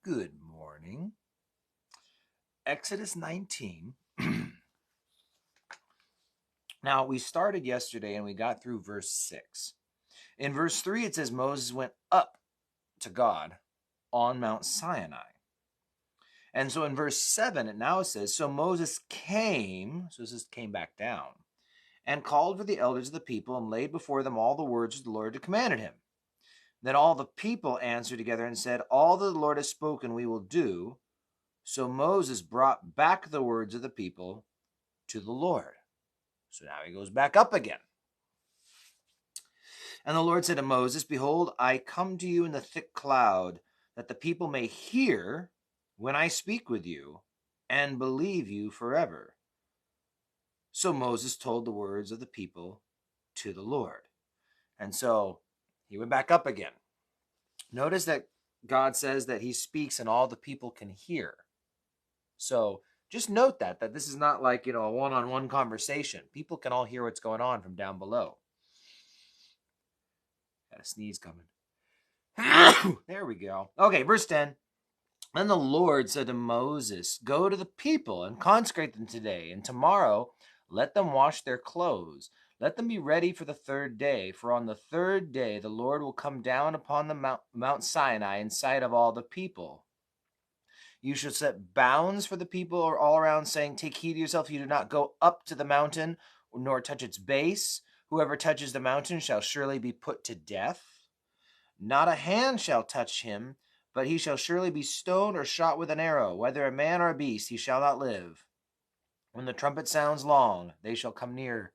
Good morning. Exodus 19. Now, we started yesterday and we got through verse 6. In verse 3, it says Moses went up to God on Mount Sinai. And so in verse 7, it now says, so Moses came, so this came back down, and called for the elders of the people and laid before them all the words which the Lord had commanded him. Then all the people answered together and said, all that the Lord has spoken we will do. So Moses brought back the words of the people to the Lord. So now he goes back up again. And the Lord said to Moses, behold, I come to you in the thick cloud, that the people may hear when I speak with you, and believe you forever. So Moses told the words of the people to the Lord. And so he went back up again. Notice that God says that he speaks and all the people can hear. So just note that this is not like, a one-on-one conversation. People can all hear what's going on from down below. Got a sneeze coming. There we go. Okay, verse 10. Then the Lord said to Moses, go to the people and consecrate them today, and tomorrow let them wash their clothes. Let them be ready for the third day, for on the third day the Lord will come down upon the Mount Sinai in sight of all the people. You shall set bounds for the people all around, saying, take heed to yourself, you do not go up to the mountain, nor touch its base. Whoever touches the mountain shall surely be put to death. Not a hand shall touch him, but he shall surely be stoned or shot with an arrow. Whether a man or a beast, he shall not live. When the trumpet sounds long, they shall come near.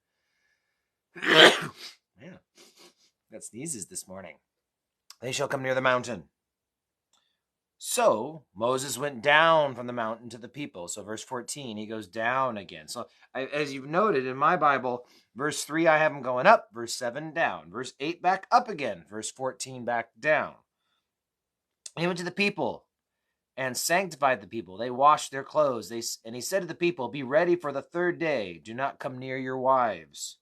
Man, got sneezes this morning. They shall come near the mountain. So Moses went down from the mountain to the people. So verse 14, he goes down again. So as you've noted in my Bible, verse 3, I have him going up. Verse 7, down. Verse 8, back up again. Verse 14, back down. He went to the people and sanctified the people. They washed their clothes. And he said to the people, be ready for the third day. Do not come near your wives.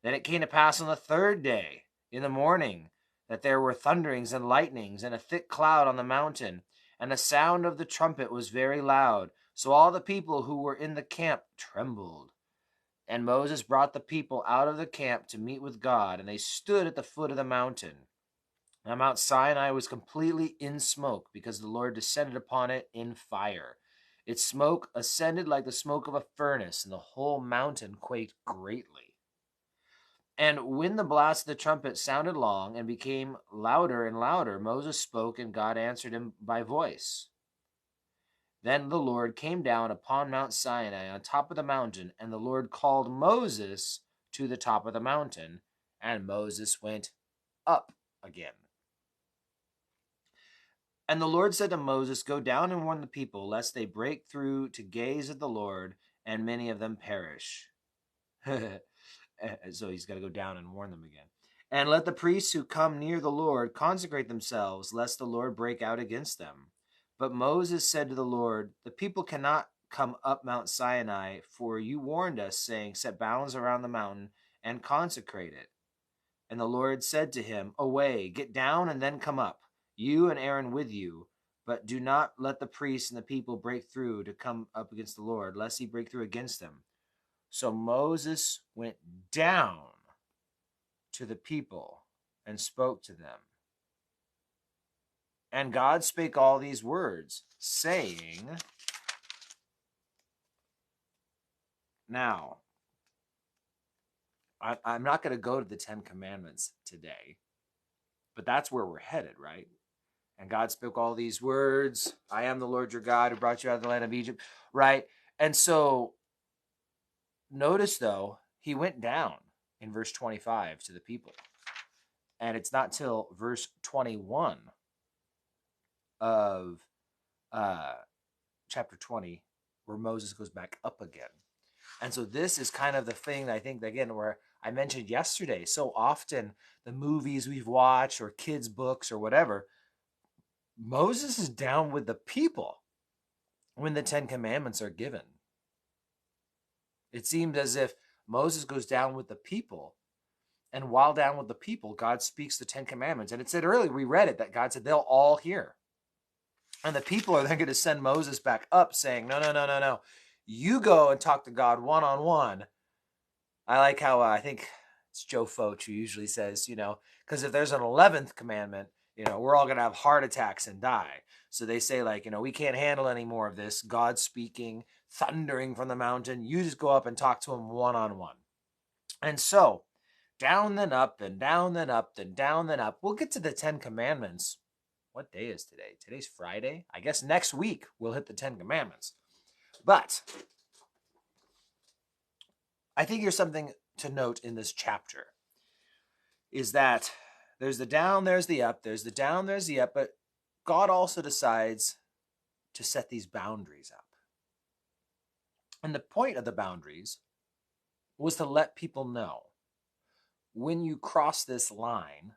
Then it came to pass on the third day in the morning that there were thunderings and lightnings and a thick cloud on the mountain, and the sound of the trumpet was very loud. So all the people who were in the camp trembled. And Moses brought the people out of the camp to meet with God, and they stood at the foot of the mountain. Now Mount Sinai was completely in smoke, because the Lord descended upon it in fire. Its smoke ascended like the smoke of a furnace, and the whole mountain quaked greatly. And when the blast of the trumpet sounded long and became louder and louder, Moses spoke, and God answered him by voice. Then the Lord came down upon Mount Sinai on top of the mountain, and the Lord called Moses to the top of the mountain, and Moses went up again. And the Lord said to Moses, go down and warn the people, lest they break through to gaze at the Lord, and many of them perish. So he's got to go down and warn them again. And let the priests who come near the Lord consecrate themselves, lest the Lord break out against them. But Moses said to the Lord, the people cannot come up Mount Sinai, for you warned us, saying, set bounds around the mountain and consecrate it. And the Lord said to him, away, get down and then come up, you and Aaron with you. But do not let the priests and the people break through to come up against the Lord, lest he break through against them. So Moses went down to the people and spoke to them. And God spake all these words, saying, now, I'm not going to go to the 10 Commandments today, but that's where we're headed, right? And God spoke all these words. I am the Lord your God who brought you out of the land of Egypt, right? And so notice, though, he went down in verse 25 to the people. And it's not till verse 21 of chapter 20 where Moses goes back up again. And so this is kind of the thing, I think, again, where I mentioned yesterday, so often the movies we've watched or kids' books or whatever, Moses is down with the people when the 10 Commandments are given. It seems as if Moses goes down with the people, and while down with the people, God speaks the 10 Commandments. And it said earlier, we read it, that God said they'll all hear. And the people are then going to send Moses back up saying, no, no, no, no, no. You go and talk to God one-on-one. I like how I think it's Joe Focht who usually says, because if there's an 11th commandment, we're all going to have heart attacks and die. So they say, like, we can't handle any more of this. God speaking, thundering from the mountain. You just go up and talk to him one-on-one. And so down then up and down then up and down then up. We'll get to the 10 commandments. What day is today? Today's Friday. I guess next week we'll hit the 10 commandments. But I think here's something to note in this chapter is that there's the down, there's the up, there's the down, there's the up, but God also decides to set these boundaries up. And the point of the boundaries was to let people know when you cross this line,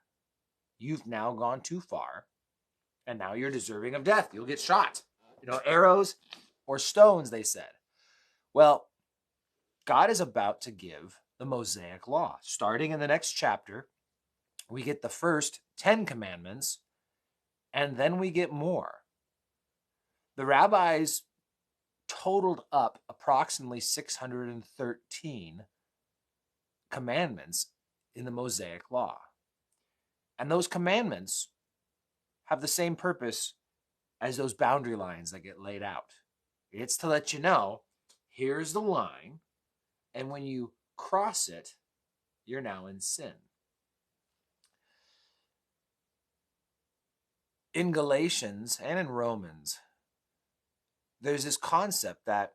you've now gone too far, and now you're deserving of death. You'll get shot. Arrows or stones, they said. Well, God is about to give the Mosaic Law. Starting in the next chapter, we get the first 10 commandments, and then we get more. The rabbis totaled up approximately 613 commandments in the Mosaic Law. And those commandments have the same purpose as those boundary lines that get laid out. It's to let you know, here's the line, and when you cross it, you're now in sin. In Galatians and in Romans, there's this concept that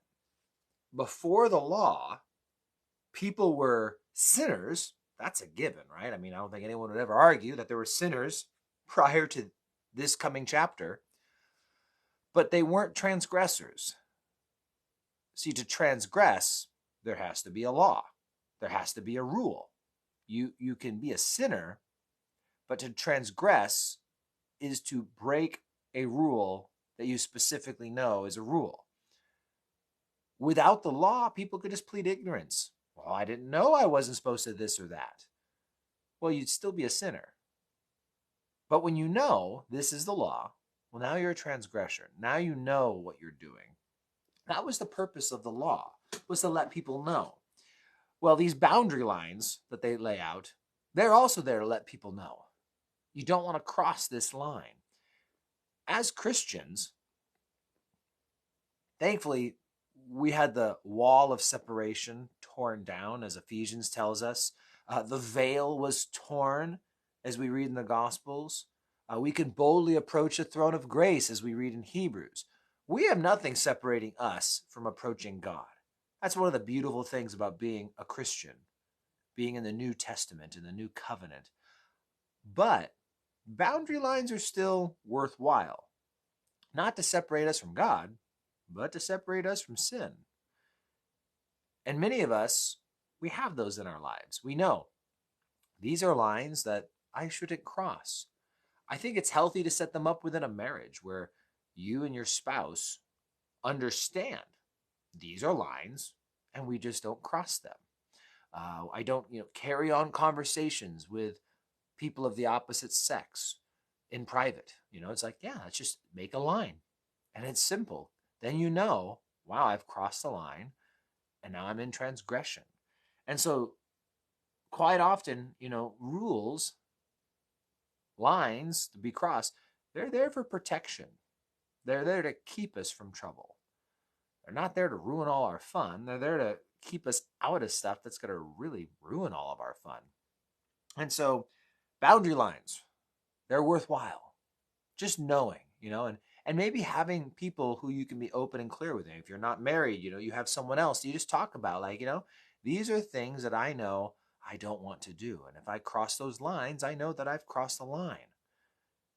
before the law, people were sinners. That's a given, right? I mean, I don't think anyone would ever argue that there were sinners prior to this coming chapter, but they weren't transgressors. See, to transgress, there has to be a law. There has to be a rule. You can be a sinner, but to transgress is to break a rule that you specifically know is a rule. Without the law, people could just plead ignorance. Well, I didn't know I wasn't supposed to this or that. Well, you'd still be a sinner. But when you know this is the law, well, now you're a transgressor. Now you know what you're doing. That was the purpose of the law, was to let people know. Well, these boundary lines that they lay out, they're also there to let people know. You don't want to cross this line. As Christians, thankfully, we had the wall of separation torn down, as Ephesians tells us. The veil was torn, as we read in the Gospels. We can boldly approach the throne of grace, as we read in Hebrews. We have nothing separating us from approaching God. That's one of the beautiful things about being a Christian, being in the New Testament, in the New Covenant. But boundary lines are still worthwhile, not to separate us from God, but to separate us from sin. And many of us, we have those in our lives. We know these are lines that I shouldn't cross. I think it's healthy to set them up within a marriage where you and your spouse understand these are lines and we just don't cross them. I don't carry on conversations with people of the opposite sex in private. It's like, yeah, let's just make a line. And it's simple. Then wow, I've crossed the line and now I'm in transgression. And so quite often, rules, lines to be crossed, they're there for protection. They're there to keep us from trouble. They're not there to ruin all our fun. They're there to keep us out of stuff that's going to really ruin all of our fun. And so boundary lines, they're worthwhile. Just knowing, and maybe having people who you can be open and clear with. If you're not married, you have someone else, you just talk about these are things that I know I don't want to do. And if I cross those lines, I know that I've crossed the line.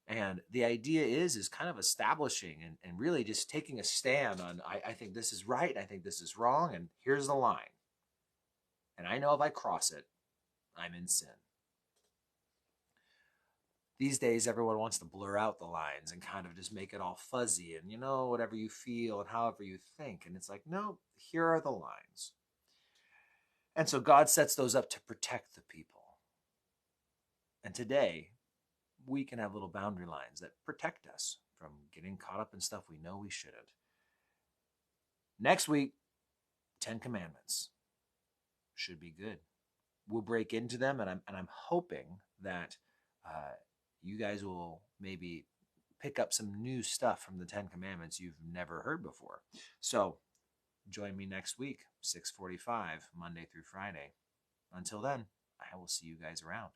And the idea is kind of establishing and really just taking a stand on, I think this is right, I think this is wrong, and here's the line. And I know if I cross it, I'm in sin. These days, everyone wants to blur out the lines and kind of just make it all fuzzy and, whatever you feel and however you think. And it's like, no, here are the lines. And so God sets those up to protect the people. And today, we can have little boundary lines that protect us from getting caught up in stuff we know we shouldn't. Next week, 10 Commandments. Should be good. We'll break into them, and I'm hoping that you guys will maybe pick up some new stuff from the 10 Commandments you've never heard before. So join me next week, 6:45, Monday through Friday. Until then, I will see you guys around.